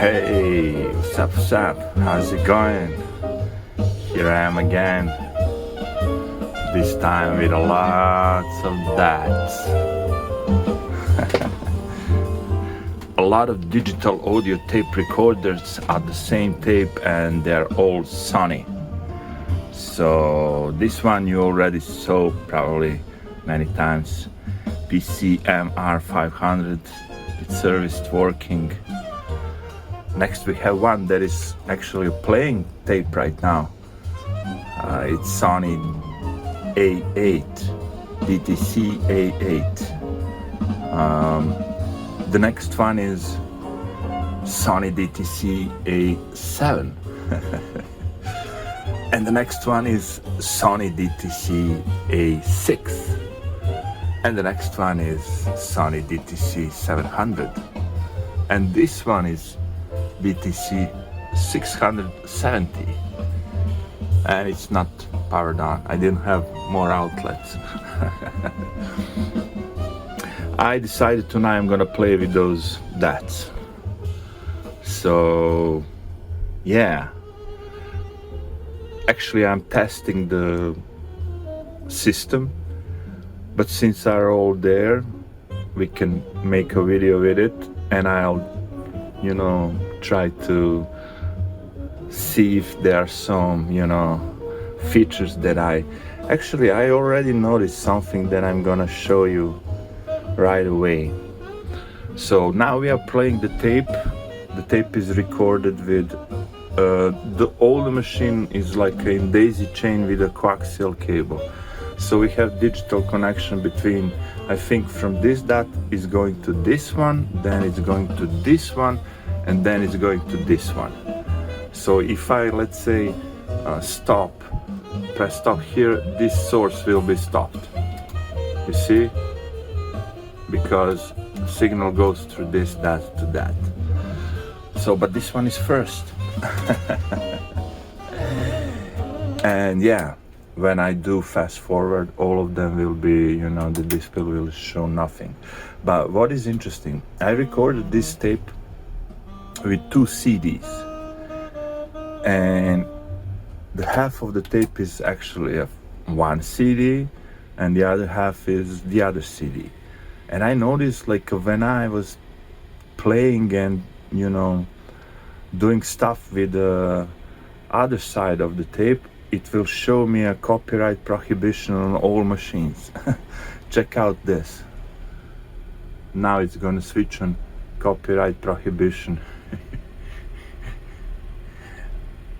Hey, what's up? How's it going? Here I am again. This time with lots of DATs. A lot of digital audio tape recorders are the same tape and they're all Sony. So this one you already saw probably many times. PCM R500, it's serviced, working. Next we have one that is actually playing tape right now. It's Sony A8, DTC-8. The next one is Sony DTC-7. And the next one is Sony DTC-6. And the next one is Sony DTC-700. And this one is DTC-670. And it's not powered on. I didn't have more outlets. I decided tonight I'm gonna play with those DATs. So yeah, actually I'm testing the system, but since they're all there, we can make a video with it, and I'll try to see if there are some features that I already noticed something that I'm gonna show you right away. So now we are playing the tape. The tape is recorded with the older machine is like in daisy chain with a coaxial cable. So we have digital connection between, I think from this DAT is going to this one, then it's going to this one, and then it's going to this one. So if I, let's say, press stop here, this source will be stopped. You see? Because signal goes through this DAT to that. So, but this one is first. And yeah, when I do fast forward, all of them will be, the display will show nothing. But what is interesting, I recorded this tape with 2 CDs. And the half of the tape is actually one CD, and the other half is the other CD. And I noticed, like, when I was playing and doing stuff with the other side of the tape, it will show me a copyright prohibition on all machines. Check out this. Now it's going to switch on copyright prohibition.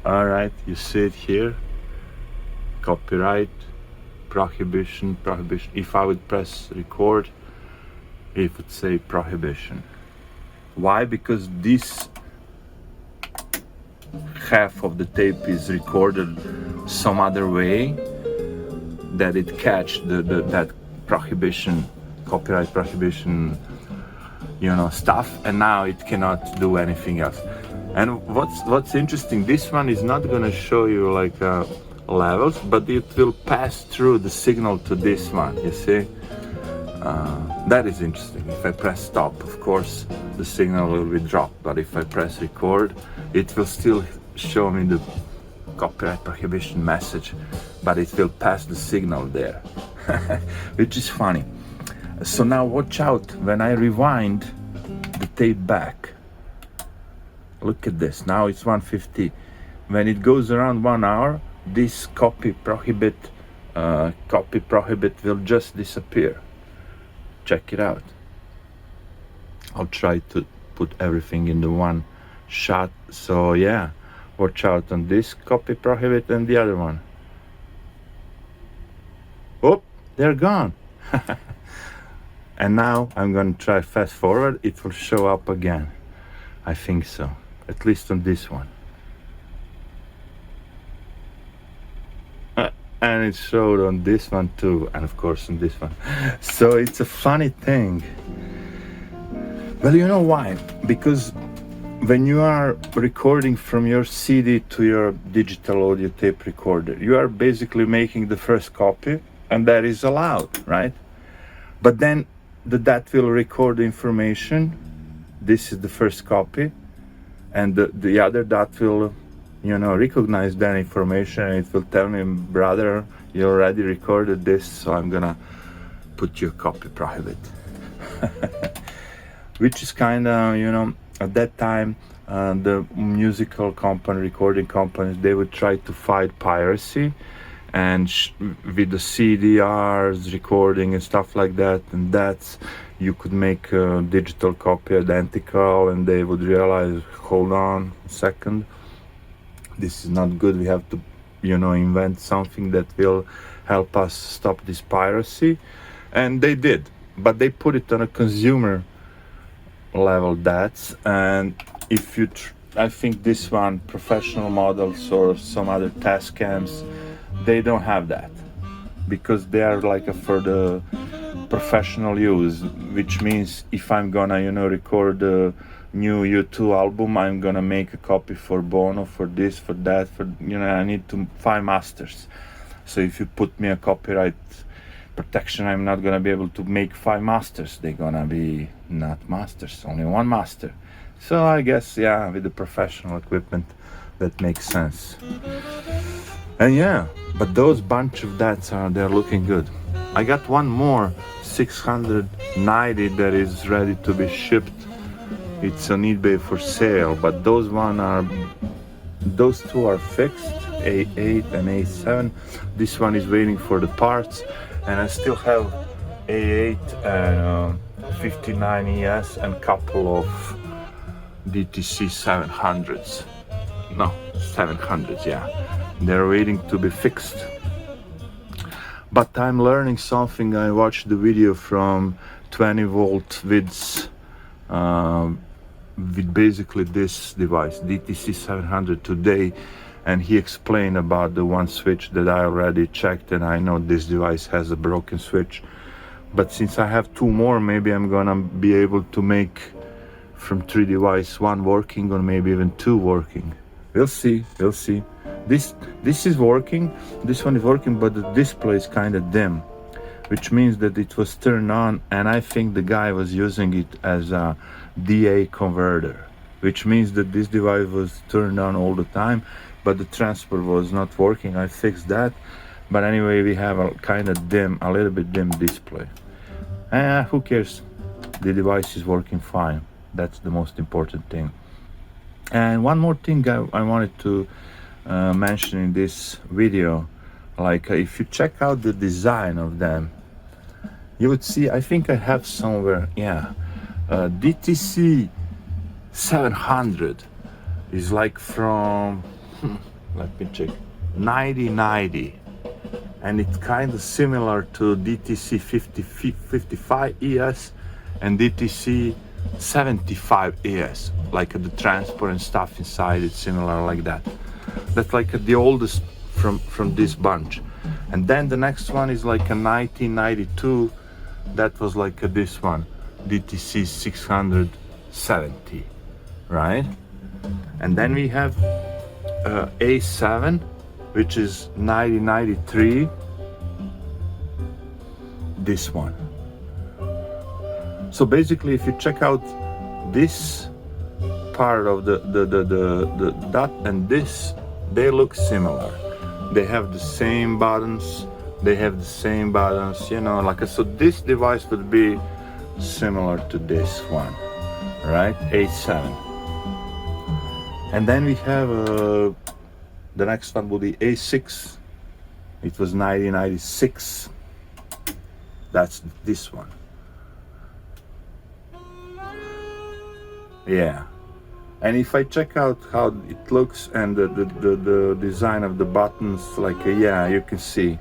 All right, you see it here. Copyright prohibition. If I would press record, it would say prohibition. Why? Because this half of the tape is recorded some other way that it catch that prohibition, copyright prohibition, stuff, and now it cannot do anything else. And what's interesting, this one is not going to show you like levels, but it will pass through the signal to this one, you see. That is interesting. If I press stop, of course the signal will be dropped, but if I press record, it will still show me the copyright prohibition message, but it will pass the signal there. Which is funny. So now watch out when I rewind the tape back. Look at this, now it's 150. When it goes around 1 hour, this copy prohibit will just disappear. Check it out. I'll try to put everything in the one shot. So yeah, watch out on this copy prohibit and the other one. Oh, they're gone. And now I'm going to try fast forward. It will show up again. I think so, at least on this one. And it showed on this one too, and of course on this one. So it's a funny thing. Well, you know why? Because when you are recording from your CD to your digital audio tape recorder, you are basically making the first copy, and that is allowed, right? But then the DAT will record the information. This is the first copy, and the other DAT will, you know, recognize that information, and it will tell me, brother, you already recorded this, so I'm gonna put you a copy prohibit. Which is kind of, you know, at that time, the musical company, recording companies, they would try to fight piracy, and with the CDRs recording and stuff like that, and that's, you could make a digital copy identical, and they would realize, hold on a second, this is not good, we have to, you know, invent something that will help us stop this piracy. And they did, but they put it on a consumer level DATs, and if you I think this one, professional models or some other test cams, they don't have that, because they are like for the professional use, which means if I'm gonna, you know, record a new U2 album, I'm gonna make a copy for Bono, for this, for that, for, you know, I need to 5 masters. So if you put me a copyright protection, I'm not gonna be able to make 5 masters. They're gonna be not masters, only 1 master. So I guess, yeah, with the professional equipment, that makes sense. And yeah, but those bunch of DATs they're looking good. I got one more 690 that is ready to be shipped. It's on eBay for sale, but those two are fixed, A8 and A7. This one is waiting for the parts, and I still have A8 and 59ES and couple of DTC-700s. No, 700s, yeah. They're waiting to be fixed. But I'm learning something. I watched the video from 20 volt widths with basically this device, DTC-700 today, and he explained about the one switch that I already checked, and I know this device has a broken switch. But since I have 2 more, maybe I'm gonna be able to make from 3 devices 1 working, or maybe even 2 working. We'll see, we'll see. This is working, this one is working, but the display is kind of dim, which means that it was turned on, and I think the guy was using it as a DA converter, which means that this device was turned on all the time, but the transfer was not working. I fixed that, but anyway, we have a kind of dim, a little bit dim display. Who cares? The device is working fine. That's the most important thing. And one more thing I wanted to mention in this video, like if you check out the design of them, you would see, I think I have somewhere, yeah, DTC-700 is like from, let me check, 9090, and it's kind of similar to DTC-55 ES and DTC-75 ES, like the transparent stuff inside, it's similar like that. That's like the oldest from this bunch. And then the next one is like a 1992, that was like this one, DTC-670, right? And then we have A7, which is 1993, this one. So basically, if you check out this part of the DAT and this, they look similar. They have the same buttons, you know, like, so this device would be similar to this one, right? A7. And then we have the next one will be A6. It was 1996. That's this one. Yeah. And if I check out how it looks and the design of the buttons, like, yeah, you can see.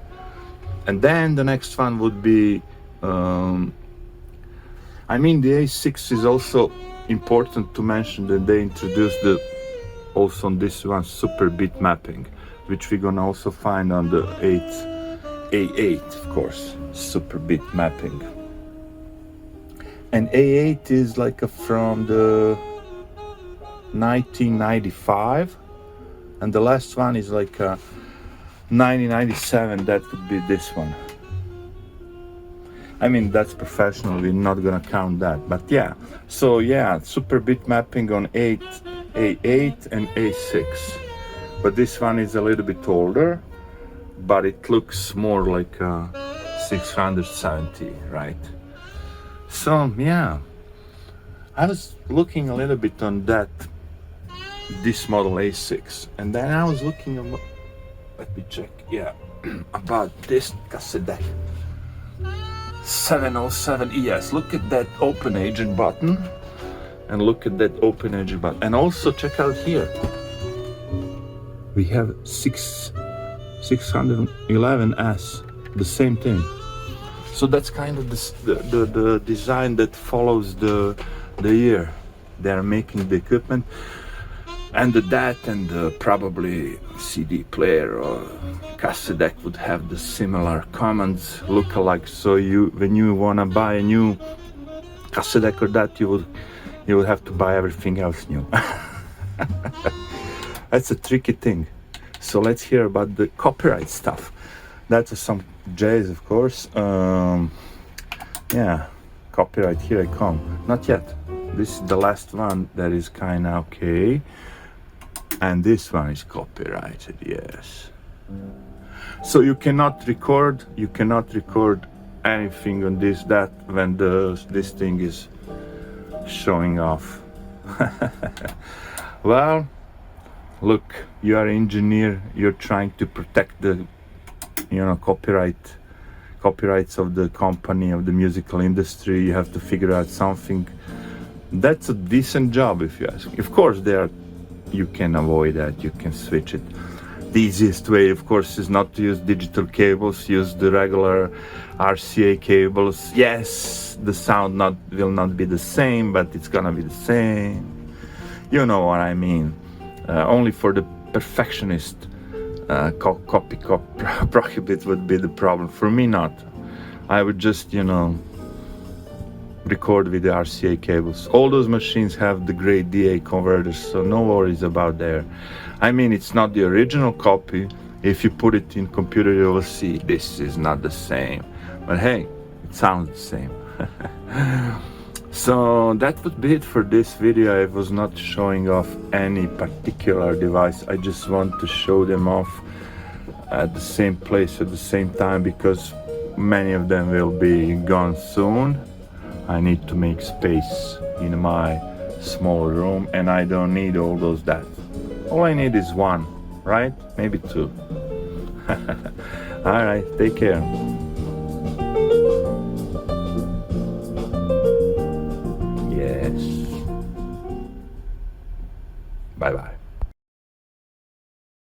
And then the next one would be, I mean, the A6 is also important to mention that they introduced also on this one, super bit mapping, which we're gonna also find on the A8, of course, super bit mapping. And A8 is like from the 1995, and the last one is like 1997. That could be this one. I mean, that's professional, we're not gonna count that, but yeah. So yeah, super bit mapping on A8 and A6, but this one is a little bit older, but it looks more like a 670, right? So yeah, I was looking a little bit on this model A6, and then I was looking on, let me check, yeah, about this cassette deck 707 ES. Look at that open agent button, and look at that open agent button, and also check out here, we have 611S, the same thing. So that's kind of the design that follows the year they're making the equipment, and the DAT and the probably CD player or cassette deck would have the similar commands, look-alike. So when you wanna buy a new cassette deck or DAT, you will have to buy everything else new. That's a tricky thing. So let's hear about the copyright stuff. That was some jazz, of course. Yeah, copyright, here I come. Not yet. This is the last one that is kind of okay. And this one is copyrighted, yes. So you cannot record anything on this, that, when this thing is showing off. Well, look, you are an engineer, you're trying to protect the, copyrights of the company, of the musical industry. You have to figure out something. That's a decent job, if you ask me. Of course, you can avoid that, you can switch it. The easiest way, of course, is not to use digital cables, use the regular RCA cables. Yes, the sound will not be the same, but it's gonna be the same. You know what I mean. Only for the perfectionist, Copy Prohibit would be the problem. For me, not. I would just, record with the RCA cables. All those machines have the great DA converters, so no worries about there. I mean, it's not the original copy. If you put it in computer, you will see this is not the same. But hey, it sounds the same. So that would be it for this video. I was not showing off any particular device. I just want to show them off at the same place at the same time, because many of them will be gone soon. I need to make space in my small room, and I don't need all those DATs. All I need is one, right? Maybe two. All right, take care. Yes. Bye-bye.